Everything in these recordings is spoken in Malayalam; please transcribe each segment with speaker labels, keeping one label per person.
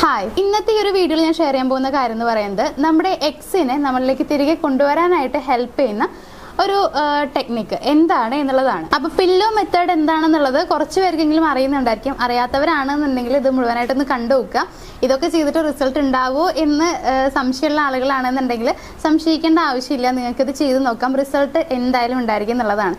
Speaker 1: ഹായ്, ഇന്നത്തെ ഈ ഒരു വീഡിയോയിൽ ഞാൻ ഷെയർ ചെയ്യാൻ പോകുന്ന കാര്യം എന്ന് പറയുന്നത് നമ്മുടെ എക്സിനെ നമ്മളിലേക്ക് തിരികെ കൊണ്ടുവരാനായിട്ട് ഹെൽപ്പ് ചെയ്യുന്ന ഒരു ടെക്നിക്ക് എന്താണ് എന്നുള്ളതാണ്. അപ്പോൾ പില്ലോ മെത്തേഡ് എന്താണെന്നുള്ളത് കുറച്ച് പേർക്കെങ്കിലും അറിയുന്നുണ്ടായിരിക്കും. അറിയാത്തവരാണെന്നുണ്ടെങ്കിൽ ഇത് മുഴുവനായിട്ടൊന്ന് കണ്ടു നോക്കുക. ഇതൊക്കെ ചെയ്തിട്ട് റിസൾട്ട് ഉണ്ടാവുമോ എന്ന് സംശയമുള്ള ആളുകളാണെന്നുണ്ടെങ്കിൽ സംശയിക്കേണ്ട ആവശ്യമില്ല. നിങ്ങൾക്കിത് ചെയ്ത് നോക്കാം. റിസൾട്ട് എന്തായാലും ഉണ്ടായിരിക്കും എന്നുള്ളതാണ്.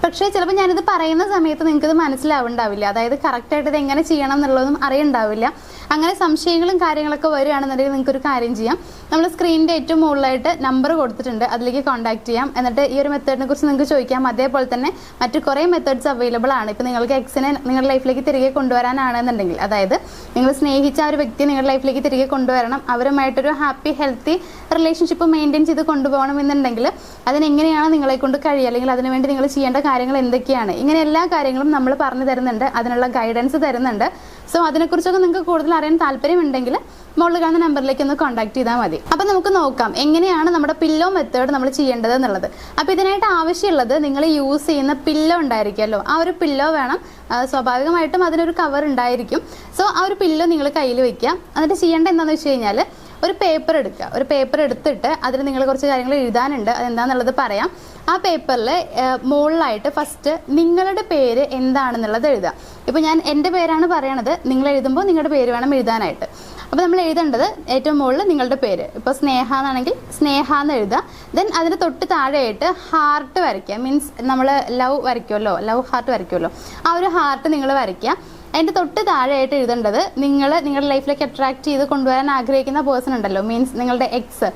Speaker 1: പക്ഷേ ചിലപ്പോൾ ഞാനിത് പറയുന്ന സമയത്ത് നിങ്ങൾക്കിത് മനസ്സിലാവുണ്ടാവില്ല. അതായത് കറക്റ്റായിട്ട് ഇത് എങ്ങനെ ചെയ്യണം എന്നുള്ളതൊന്നും അറിയണ്ടാവില്ല. അങ്ങനെ സംശയങ്ങളും കാര്യങ്ങളൊക്കെ വരികയാണെന്നുണ്ടെങ്കിൽ നിങ്ങൾക്കൊരു കാര്യം ചെയ്യാം. നമ്മൾ സ്ക്രീനിൻ്റെ ഏറ്റവും മുകളിലായിട്ട് നമ്പർ കൊടുത്തിട്ടുണ്ട്, അതിലേക്ക് കോൺടാക്ട് ചെയ്യാം. എന്നിട്ട് ഈ ഒരു മെത്തേഡിനെ കുറിച്ച് നിങ്ങൾക്ക് ചോദിക്കാം. അതേപോലെ തന്നെ മറ്റു കുറേ മെത്തേഡ്സ് അവൈലബിൾ ആണ്. ഇപ്പോൾ നിങ്ങൾക്ക് എക്സിനെ നിങ്ങളുടെ ലൈഫിലേക്ക് തിരികെ കൊണ്ടുവരാനാണെന്നുണ്ടെങ്കിൽ, അതായത് നിങ്ങൾ സ്നേഹിച്ച ആ ഒരു വ്യക്തിയെ നിങ്ങളുടെ ലൈഫിലേക്ക് തിരികെ കൊണ്ടുവരണം, അവരുമായിട്ടൊരു ഹാപ്പി ഹെൽത്തി റിലേഷൻഷിപ്പ് മെയിൻറ്റെയിൻ ചെയ്ത് കൊണ്ടുപോകണം എന്നുണ്ടെങ്കിൽ അതിനെങ്ങനെയാണ് നിങ്ങളെ കൊണ്ട് കഴിയുക, അല്ലെങ്കിൽ അതിനുവേണ്ടി നിങ്ങൾ ചെയ്യേണ്ട കാര്യങ്ങൾ എന്തൊക്കെയാണ്, ഇങ്ങനെ എല്ലാ കാര്യങ്ങളും നമ്മൾ പറഞ്ഞു തരുന്നുണ്ട്. അതിനുള്ള ഗൈഡൻസ് തരുന്നുണ്ട്. സോ അതിനെക്കുറിച്ചൊക്കെ നിങ്ങൾക്ക് കൂടുതൽ അറിയാൻ താല്പര്യമുണ്ടെങ്കിൽ മുകളിൽ കാണുന്ന നമ്പറിലേക്ക് ഒന്ന് കോൺടാക്ട് ചെയ്താൽ മതി. അപ്പം നമുക്ക് നോക്കാം എങ്ങനെയാണ് നമ്മുടെ പില്ലോ മെത്തേഡ് നമ്മൾ ചെയ്യേണ്ടത് എന്നുള്ളത്. അപ്പോൾ ഇതിനായിട്ട് ആവശ്യമുള്ളത്, നിങ്ങൾ യൂസ് ചെയ്യുന്ന പില്ലോ ഉണ്ടായിരിക്കുമല്ലോ, ആ ഒരു പില്ലോ വേണം. സ്വാഭാവികമായിട്ടും അതിനൊരു കവർ ഉണ്ടായിരിക്കും. സോ ആ ഒരു പില്ലോ നിങ്ങൾ കയ്യിൽ വയ്ക്കുക. എന്നിട്ട് ചെയ്യേണ്ട എന്താണെന്ന് വെച്ച് കഴിഞ്ഞാൽ, ഒരു പേപ്പർ എടുക്കുക. ഒരു പേപ്പർ എടുത്തിട്ട് അതിൽ നിങ്ങൾ കുറച്ച് കാര്യങ്ങൾ എഴുതാനുണ്ട്. അതെന്താണെന്നുള്ളത് പറയാം. ആ പേപ്പറിൽ മുകളിലായിട്ട് ഫസ്റ്റ് നിങ്ങളുടെ പേര് എന്താണെന്നുള്ളത് എഴുതുക. ഇപ്പോൾ ഞാൻ എൻ്റെ പേരാണ് പറയണത്. നിങ്ങൾ എഴുതുമ്പോൾ നിങ്ങളുടെ പേര് വേണം എഴുതാനായിട്ട്. അപ്പോൾ നമ്മൾ എഴുതേണ്ടത് ഏറ്റവും മുകളിൽ നിങ്ങളുടെ പേര്. ഇപ്പോൾ സ്നേഹ എന്നാണെങ്കിൽ സ്നേഹ എന്ന് എഴുതുക. ദെൻ അതിന് തൊട്ട് താഴെയായിട്ട് ഹാർട്ട് വരയ്ക്കുക. മീൻസ് നമ്മൾ ലവ് വരയ്ക്കുമല്ലോ, ലവ് ഹാർട്ട് വരയ്ക്കുമല്ലോ, ആ ഒരു ഹാർട്ട് നിങ്ങൾ വരയ്ക്കുക. അതിൻ്റെ തൊട്ട് താഴെയായിട്ട് എഴുതേണ്ടത് നിങ്ങളുടെ ലൈഫിലേക്ക് അട്രാക്ട് ചെയ്ത് കൊണ്ടുവരാൻ ആഗ്രഹിക്കുന്ന പേഴ്സൺ ഉണ്ടല്ലോ, മീൻസ് നിങ്ങളുടെ എക്സ്,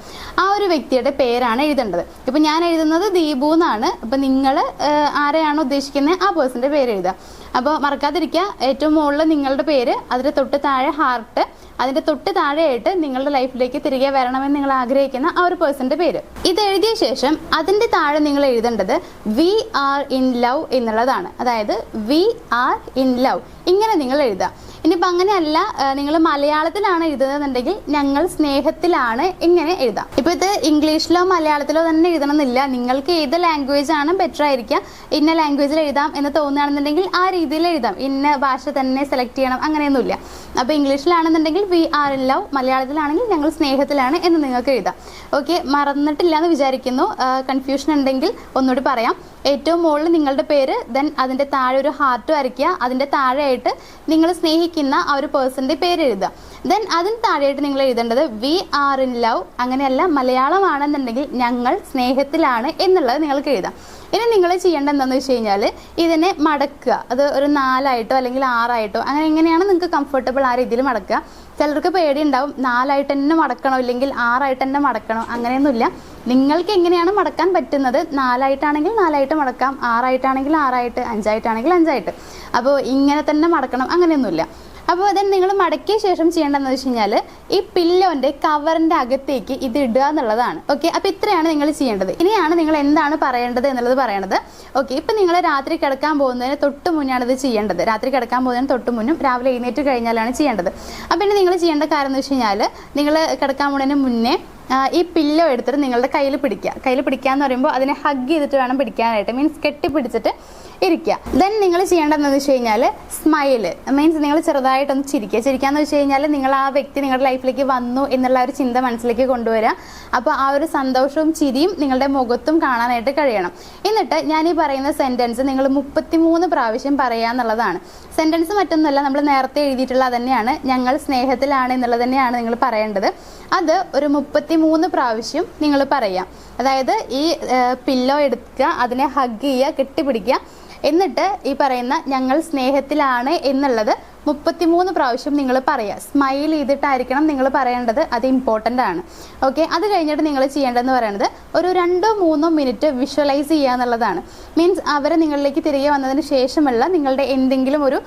Speaker 1: ആ ഒരു വ്യക്തിയുടെ പേരാണ് എഴുതേണ്ടത്. ഇപ്പോൾ ഞാൻ എഴുതുന്നത് ദീപു എന്നാണ്. അപ്പോൾ നിങ്ങൾ ആരെയാണോ ഉദ്ദേശിക്കുന്നത് ആ പേഴ്സൻ്റെ പേര് എഴുതുക. അപ്പോൾ മറക്കാതിരിക്കുക, ഏറ്റവും മുകളിൽ നിങ്ങളുടെ പേര്, അതിൻ്റെ തൊട്ട് താഴെ ഹാർട്ട്, അതിൻ്റെ തൊട്ട് താഴെയായിട്ട് നിങ്ങളുടെ ലൈഫിലേക്ക് തിരികെ വരണമെന്ന് നിങ്ങൾ ആഗ്രഹിക്കുന്ന ആ ഒരു പേഴ്സൻ്റെ പേര്. ഇത് എഴുതിയ ശേഷം അതിൻ്റെ താഴെ നിങ്ങൾ എഴുതേണ്ടത് വി ആർ ഇൻ ലവ് എന്നുള്ളതാണ്. അതായത് വി ആർ ഇൻ ലവ്, ഇങ്ങനെ നിങ്ങൾ എഴുതുക. ഇനിയിപ്പോൾ അങ്ങനെയല്ല, നിങ്ങൾ മലയാളത്തിലാണ് എഴുതുന്നതെന്നുണ്ടെങ്കിൽ ഞങ്ങൾ സ്നേഹത്തിലാണ്, ഇങ്ങനെ എഴുതാം. ഇപ്പോൾ ഇത് ഇംഗ്ലീഷിലോ മലയാളത്തിലോ തന്നെ എഴുതണമെന്നില്ല. നിങ്ങൾക്ക് ഏത് ലാംഗ്വേജ് ആണ് ബെറ്റർ ആയിരിക്കുക, ഇന്ന ലാംഗ്വേജിൽ എഴുതാം എന്ന് തോന്നുകയാണെന്നുണ്ടെങ്കിൽ ആ രീതിയിൽ എഴുതാം. ഇന്ന ഭാഷ തന്നെ സെലക്ട് ചെയ്യണം അങ്ങനെയൊന്നുമില്ല. അപ്പോൾ ഇംഗ്ലീഷിലാണെന്നുണ്ടെങ്കിൽ വി ആർ ഇൻ ലവ്, മലയാളത്തിലാണെങ്കിൽ ഞങ്ങൾ സ്നേഹത്തിലാണ് എന്ന് നിങ്ങൾക്ക് എഴുതാം. ഓക്കെ, മറന്നിട്ടില്ല എന്ന് വിചാരിക്കുന്നു. കൺഫ്യൂഷൻ ഉണ്ടെങ്കിൽ ഒന്നുകൂടി പറയാം. ഏറ്റവും മുകളിൽ നിങ്ങളുടെ പേര്, ദെൻ അതിൻ്റെ താഴെ ഒരു ഹാർട്ട് വരയ്ക്കുക. അതിൻ്റെ താഴെയായിട്ട് നിങ്ങൾ സ്നേഹിക്കുന്ന ആ ഒരു പേഴ്സൻ്റെ പേര് എഴുതുക. ദെൻ അതിന് താഴെയായിട്ട് നിങ്ങൾ എഴുതേണ്ടത് വി ആർ ഇൻ ലവ്, അങ്ങനെയല്ല മലയാളമാണെന്നുണ്ടെങ്കിൽ ഞങ്ങൾ സ്നേഹത്തിലാണ് എന്നുള്ളത് നിങ്ങൾക്ക് എഴുതാം. ഇനി നിങ്ങൾ ചെയ്യേണ്ടത് എന്താണെന്ന് വെച്ച് കഴിഞ്ഞാൽ, ഇതിനെ മടക്കുക. അത് ഒരു 4 അല്ലെങ്കിൽ 6 അങ്ങനെ എങ്ങനെയാണ് നിങ്ങൾക്ക് കംഫർട്ടബിൾ ആ രീതിയിൽ മടക്കുക. ചിലർക്ക് പേടിയുണ്ടാവും 4 തന്നെ മടക്കണോ ഇല്ലെങ്കിൽ 6 തന്നെ മടക്കണോ, അങ്ങനെയൊന്നുമില്ല. നിങ്ങൾക്ക് എങ്ങനെയാണ് മടക്കാൻ പറ്റുന്നത്, 4 4 മടക്കാം, 6 6 5 5. അപ്പോൾ ഇങ്ങനെ തന്നെ മടക്കണം അങ്ങനെയൊന്നുമില്ല. അപ്പോൾ അതിന് നിങ്ങൾ മടക്കിയ ശേഷം ചെയ്യേണ്ടതെന്ന് വെച്ച് കഴിഞ്ഞാൽ, ഈ പില്ലോൻ്റെ കവറിൻ്റെ അകത്തേക്ക് ഇത് ഇടുക എന്നുള്ളതാണ്. ഓക്കെ, അപ്പോൾ ഇത്രയാണ് നിങ്ങൾ ചെയ്യേണ്ടത്. ഇനിയാണ് നിങ്ങൾ എന്താണ് പറയേണ്ടത് എന്നുള്ളത് പറയണത്. ഓക്കെ, ഇപ്പം നിങ്ങൾ രാത്രി കിടക്കാൻ പോകുന്നതിന് തൊട്ട് മുന്നാണ് ഇത് ചെയ്യേണ്ടത്. രാത്രി കിടക്കാൻ പോകുന്നതിന് തൊട്ട് മുന്നും രാവിലെ എഴുന്നേറ്റ് കഴിഞ്ഞാലാണ് ചെയ്യേണ്ടത്. അപ്പോൾ ഇനി നിങ്ങൾ ചെയ്യേണ്ട കാര്യം എന്ന് വെച്ച് കഴിഞ്ഞാൽ, നിങ്ങൾ കിടക്കാൻ പോകുന്നതിന് മുന്നേ ഈ പില്ലോ എടുത്തിട്ട് നിങ്ങളുടെ കയ്യിൽ പിടിക്കുക. കയ്യിൽ പിടിക്കുക എന്ന് പറയുമ്പോൾ അതിനെ ഹഗ് ചെയ്തിട്ട് വേണം പിടിക്കാനായിട്ട്, മീൻസ് കെട്ടിപ്പിടിച്ചിട്ട് ഇരിക്കുക. ദെൻ നിങ്ങൾ ചെയ്യേണ്ടതെന്ന് വെച്ച് കഴിഞ്ഞാൽ, സ്മൈല് മീൻസ് നിങ്ങൾ ചെറുതായിട്ടൊന്ന് ചിരിക്കുക. ചിരിക്കാന്ന് വെച്ച് കഴിഞ്ഞാൽ, നിങ്ങൾ ആ വ്യക്തി നിങ്ങളുടെ ലൈഫിലേക്ക് വന്നു എന്നുള്ള ഒരു ചിന്ത മനസ്സിലേക്ക് കൊണ്ടുവരിക. അപ്പോൾ ആ ഒരു സന്തോഷവും ചിരിയും നിങ്ങളുടെ മുഖത്തും കാണാനായിട്ട് കഴിയണം. എന്നിട്ട് ഞാൻ ഈ പറയുന്ന സെൻറ്റൻസ് നിങ്ങൾ 33 പ്രാവശ്യം പറയുക എന്നുള്ളതാണ്. സെൻറ്റൻസ് മറ്റൊന്നുമല്ല, നമ്മൾ നേരത്തെ എഴുതിയിട്ടുള്ള തന്നെയാണ്. ഞങ്ങൾ സ്നേഹത്തിലാണ് എന്നുള്ളത് തന്നെയാണ് നിങ്ങൾ പറയേണ്ടത്. അത് ഒരു 33 പ്രാവശ്യം നിങ്ങൾ പറയാം. അതായത് ഈ പില്ലോ എടുക്കുക, അതിനെ ഹഗ് ചെയ്യുക, കെട്ടിപ്പിടിക്കുക. എന്നിട്ട് ഈ പറയുന്ന ഞങ്ങൾ സ്നേഹത്തിലാണ് എന്നുള്ളത് 33 പ്രാവശ്യം നിങ്ങൾ പറയുക. സ്മൈൽ ചെയ്തിട്ടായിരിക്കണം നിങ്ങൾ പറയേണ്ടത്, അത് ഇമ്പോർട്ടൻ്റ് ആണ്. ഓക്കെ, അത് കഴിഞ്ഞിട്ട് നിങ്ങൾ ചെയ്യേണ്ടതെന്ന് പറയുന്നത് ഒരു 2-3 മിനിറ്റ് വിഷ്വലൈസ് ചെയ്യുക എന്നുള്ളതാണ്. മീൻസ് അവരെ നിങ്ങളിലേക്ക് തിരികെ വന്നതിന് ശേഷമുള്ള നിങ്ങളുടെ എന്തെങ്കിലും ഒരു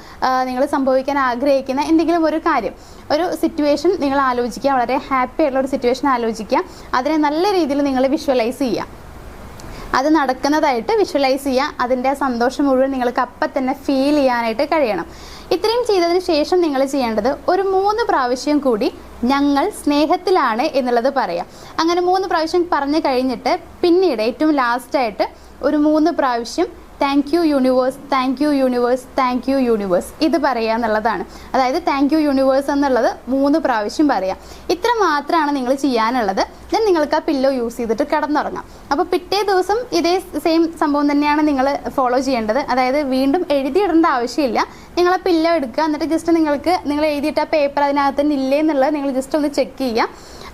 Speaker 1: നിങ്ങൾ സംഭവിക്കാൻ ആഗ്രഹിക്കുന്ന എന്തെങ്കിലും ഒരു കാര്യം, ഒരു സിറ്റുവേഷൻ നിങ്ങൾ ആലോചിക്കുക. വളരെ ഹാപ്പി ആയിട്ടുള്ള ഒരു സിറ്റുവേഷൻ ആലോചിക്കുക. അതിനെ നല്ല രീതിയിൽ നിങ്ങൾ വിഷ്വലൈസ് ചെയ്യുക. അത് നടക്കുന്നതായിട്ട് വിഷ്വലൈസ് ചെയ്യുക. അതിൻ്റെ സന്തോഷം മുഴുവൻ നിങ്ങൾക്ക് അപ്പം തന്നെ ഫീൽ ചെയ്യാനായിട്ട് കഴിയണം. ഇത്രയും ചെയ്തതിന് ശേഷം നിങ്ങൾ ചെയ്യേണ്ടത് ഒരു 3 പ്രാവശ്യം കൂടി ഞങ്ങൾ സ്നേഹത്തിലാണ് എന്നുള്ളത് പറയാം. അങ്ങനെ 3 പ്രാവശ്യം പറഞ്ഞു കഴിഞ്ഞിട്ട് പിന്നീട് ഏറ്റവും ലാസ്റ്റായിട്ട് ഒരു 3 പ്രാവശ്യം thank you universe, thank you universe, thank you universe ഇത് പറയുക എന്നുള്ളതാണ്. അതായത് താങ്ക് യു യൂണിവേഴ്സ് എന്നുള്ളത് 3 പ്രാവശ്യം പറയാം. ഇത്ര മാത്രമാണ് നിങ്ങൾ ചെയ്യാനുള്ളത്. ദെൻ നിങ്ങൾക്ക് ആ പില്ലോ യൂസ് ചെയ്തിട്ട് കിടന്നുറങ്ങാം. അപ്പോൾ പിറ്റേ ദിവസം ഇതേ സെയിം സംഭവം തന്നെയാണ് നിങ്ങൾ ഫോളോ ചെയ്യേണ്ടത്. അതായത് വീണ്ടും എഴുതിയിടേണ്ട ആവശ്യമില്ല. നിങ്ങൾ ആ പില്ലോ എടുക്കുക, എന്നിട്ട് ജസ്റ്റ് നിങ്ങൾ എഴുതിയിട്ട് ആ പേപ്പർ അതിനകത്ത് തന്നെ ഇല്ലേ എന്നുള്ളത് നിങ്ങൾ ജസ്റ്റ് ഒന്ന് ചെക്ക് ചെയ്യുക.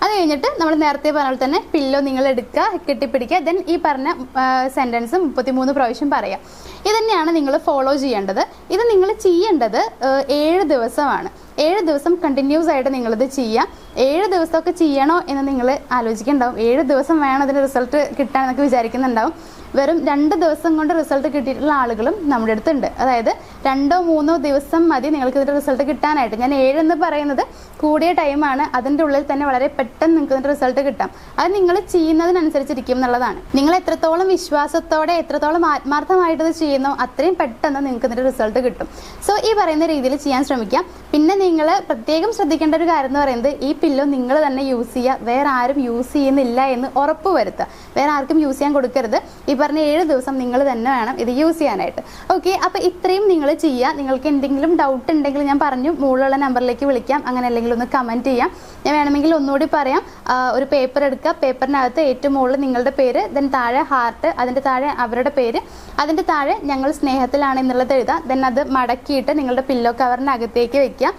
Speaker 1: അത് കഴിഞ്ഞിട്ട് നമ്മൾ നേരത്തെ പറഞ്ഞ പോലെ തന്നെ പില്ലോ നിങ്ങൾ എടുക്കുക, കെട്ടിപ്പിടിക്കുക. ദെൻ ഈ പറഞ്ഞ സെൻറ്റൻസ് 33 പ്രാവശ്യം പറയാം. ഇത് തന്നെയാണ് നിങ്ങൾ ഫോളോ ചെയ്യേണ്ടത്. ഇത് നിങ്ങൾ ചെയ്യേണ്ടത് 7 ദിവസമാണ്. 7 ദിവസം കണ്ടിന്യൂസ് ആയിട്ട് നിങ്ങളിത് ചെയ്യാം. 7 ദിവസമൊക്കെ ചെയ്യണോ എന്ന് നിങ്ങൾ ആലോചിക്കുന്നുണ്ടാവും. 7 ദിവസം വേണം അതിന് റിസൾട്ട് കിട്ടാൻ എന്നൊക്കെ വിചാരിക്കുന്നുണ്ടാവും. വെറും 2 ദിവസം കൊണ്ട് റിസൾട്ട് കിട്ടിയിട്ടുള്ള ആളുകളും നമ്മുടെ അടുത്തുണ്ട്. അതായത് 2-3 ദിവസം മതി നിങ്ങൾക്ക് ഇതിൻ്റെ റിസൾട്ട് കിട്ടാനായിട്ട്. ഞാൻ 7 എന്ന് പറയുന്നത് കൂടിയ ടൈമാണ്. അതിൻ്റെ ഉള്ളിൽ തന്നെ വളരെ പെട്ടെന്ന് നിങ്ങൾക്ക് ഇതിൻ്റെ റിസൾട്ട് കിട്ടാം. അത് നിങ്ങൾ ചെയ്യുന്നതിനനുസരിച്ചിരിക്കും എന്നുള്ളതാണ്. നിങ്ങൾ എത്രത്തോളം വിശ്വാസത്തോടെ എത്രത്തോളം ആത്മാർത്ഥമായിട്ട് ഇത് ചെയ്യുന്നോ അത്രയും പെട്ടെന്ന് നിങ്ങൾക്ക് ഇതിൻ്റെ റിസൾട്ട് കിട്ടും. സോ ഈ പറയുന്ന രീതിയിൽ ചെയ്യാൻ ശ്രമിക്കാം. പിന്നെ നിങ്ങൾ പ്രത്യേകം ശ്രദ്ധിക്കേണ്ട ഒരു കാര്യം എന്ന് പറയുന്നത് ഈ പില്ലോ നിങ്ങൾ തന്നെ യൂസ് ചെയ്യുക. വേറെ ആരും യൂസ് ചെയ്യുന്നില്ല എന്ന് ഉറപ്പ് വരുത്തുക. വേറെ ആർക്കും യൂസ് ചെയ്യാൻ കൊടുക്കരുത്. ഈ പറഞ്ഞ 7 ദിവസം നിങ്ങൾ തന്നെ വേണം ഇത് യൂസ് ചെയ്യാനായിട്ട്. ഓക്കെ, അപ്പോൾ ഇത്രയും നിങ്ങൾ ചെയ്യുക. നിങ്ങൾക്ക് എന്തെങ്കിലും ഡൗട്ട് ഉണ്ടെങ്കിൽ ഞാൻ പറഞ്ഞു മുകളിലുള്ള നമ്പറിലേക്ക് വിളിക്കാം. അങ്ങനെ അല്ലെങ്കിൽ ഒന്ന് കമൻറ്റ് ചെയ്യാം. ഞാൻ വേണമെങ്കിൽ ഒന്നുകൂടി പറയാം. ഒരു പേപ്പർ എടുക്കുക. പേപ്പറിനകത്ത് ഏറ്റവും മുകളിൽ നിങ്ങളുടെ പേര്, ദെൻ താഴെ ഹാർട്ട്, അതിൻ്റെ താഴെ അവരുടെ പേര്, അതിൻ്റെ താഴെ ഞങ്ങൾ സ്നേഹത്തിലാണ് എന്നുള്ളത് എഴുതുക. ദെൻ അത് മടക്കിയിട്ട് നിങ്ങളുടെ പില്ലോ കവറിനകത്തേക്ക് വെക്കുക.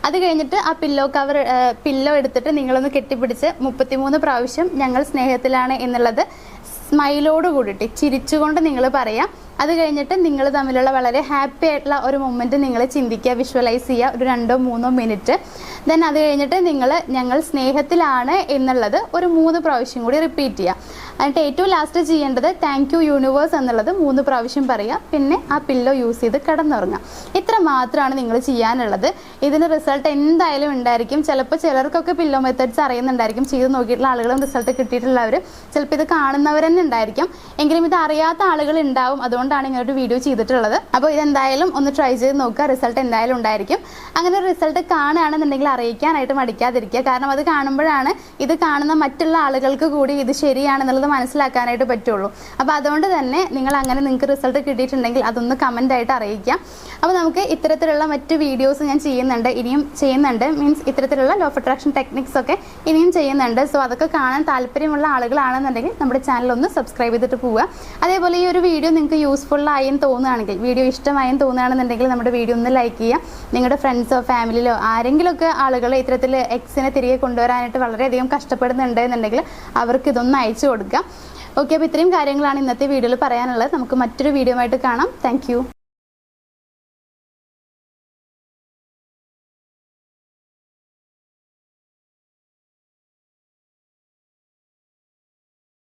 Speaker 1: അത് കഴിഞ്ഞിട്ട് ആ പില്ലോ എടുത്തിട്ട് നിങ്ങളൊന്ന് കെട്ടിപ്പിടിച്ച് 33 പ്രാവശ്യം ഞങ്ങൾ സ്നേഹത്തിലാണ് എന്നുള്ളത് സ്മൈലോട് കൂടിയിട്ട് ചിരിച്ചുകൊണ്ട് നിങ്ങൾ പറയാം. അത് കഴിഞ്ഞിട്ട് നിങ്ങൾ തമ്മിലുള്ള വളരെ ഹാപ്പി ആയിട്ടുള്ള ഒരു മൊമെൻറ്റ് നിങ്ങൾ ചിന്തിക്കുക, വിഷ്വലൈസ് ചെയ്യുക, ഒരു 2-3 മിനിറ്റ്. ദെൻ അത് കഴിഞ്ഞിട്ട് ഞങ്ങൾ സ്നേഹത്തിലാണ് എന്നുള്ളത് ഒരു 3 പ്രാവശ്യം കൂടി റിപ്പീറ്റ് ചെയ്യുക. എന്നിട്ട് ഏറ്റവും ലാസ്റ്റ് ചെയ്യേണ്ടത് താങ്ക് യു യൂണിവേഴ്സ് എന്നുള്ളത് 3 പ്രാവശ്യം പറയുക. പിന്നെ ആ പില്ലോ യൂസ് ചെയ്ത് കിടന്നുറങ്ങുക. ഇത്ര മാത്രമാണ് നിങ്ങൾ ചെയ്യാനുള്ളത്. ഇതിന് റിസൾട്ട് എന്തായാലും ഉണ്ടായിരിക്കും. ചിലപ്പോൾ ചിലർക്കൊക്കെ പില്ലോ മെത്തേഡ്സ് അറിയുന്നുണ്ടായിരിക്കും. ചെയ്ത് നോക്കിയിട്ടുള്ള ആളുകളും റിസൾട്ട് കിട്ടിയിട്ടുള്ളവർ ചിലപ്പോൾ ഇത് കാണുന്നവർ തന്നെ ഉണ്ടായിരിക്കും. എങ്കിലും ഇത് അറിയാത്ത ആളുകൾ ഉണ്ടാവും. അതുകൊണ്ടാണ് ഇങ്ങനെ ഒരു വീഡിയോ ചെയ്തിട്ടുള്ളത്. അപ്പോൾ ഇതെന്തായാലും ഒന്ന് ട്രൈ ചെയ്ത് നോക്കുക. റിസൾട്ട് എന്തായാലും ഉണ്ടായിരിക്കും. അങ്ങനെ റിസൾട്ട് കാണുകയാണെന്നുണ്ടെങ്കിൽ അറിയിക്കാനായിട്ട് മടിക്കാതിരിക്കുക. കാരണം അത് കാണുമ്പോഴാണ് ഇത് കാണുന്ന മറ്റുള്ള ആളുകൾക്ക് കൂടി ഇത് ശരിയാണെന്നുള്ളത് മനസ്സിലാക്കാനായിട്ട് പറ്റുള്ളൂ. അപ്പോൾ അതുകൊണ്ട് തന്നെ നിങ്ങൾക്ക് റിസൾട്ട് കിട്ടിയിട്ടുണ്ടെങ്കിൽ അതൊന്ന് കമൻ്റ് ആയിട്ട് അറിയിക്കാം. അപ്പോൾ നമുക്ക് ഇത്തരത്തിലുള്ള മറ്റ് വീഡിയോസ് ഞാൻ ഇനിയും ചെയ്യുന്നുണ്ട്. മീൻസ് ഇത്തരത്തിലുള്ള ലോ ഓഫ് അട്രാക്ഷൻ ടെക്നിക്സ് ഒക്കെ ഇനിയും ചെയ്യുന്നുണ്ട്. സോ അതൊക്കെ കാണാൻ താല്പര്യമുള്ള ആളുകളാണെന്നുണ്ടെങ്കിൽ നമ്മുടെ ചാനൽ ഒന്ന് സബ്സ്ക്രൈബ് ചെയ്തിട്ട് പോവുക. അതേപോലെ ഈ ഒരു വീഡിയോ നിങ്ങൾക്ക് യൂസ്ഫുൾ ആയെന്ന് തോന്നുകയാണെങ്കിൽ, വീഡിയോ ഇഷ്ടമായെന്ന് തോന്നുകയാണെന്നുണ്ടെങ്കിൽ നമ്മുടെ വീഡിയോ ഒന്ന് ലൈക്ക് ചെയ്യുക. നിങ്ങളുടെ ഫ്രണ്ട്സോ ഫാമിലിയിലോ ആരെങ്കിലുമൊക്കെ ആളുകൾ ഇത്തരത്തിൽ എക്സിനെ തിരികെ കൊണ്ടുവരാനായിട്ട് വളരെയധികം കഷ്ടപ്പെടുന്നുണ്ട് എന്നുണ്ടെങ്കിൽ അവർക്ക് ഇതൊന്ന് അയച്ചു കൊടുക്കുക. ഓക്കെ, അപ്പോൾ ഇത്രയും കാര്യങ്ങളാണ് ഇന്നത്തെ വീഡിയോയിൽ പറയാനുള്ളത്. നമുക്ക് മറ്റൊരു വീഡിയോ ആയിട്ട് കാണാം. താങ്ക്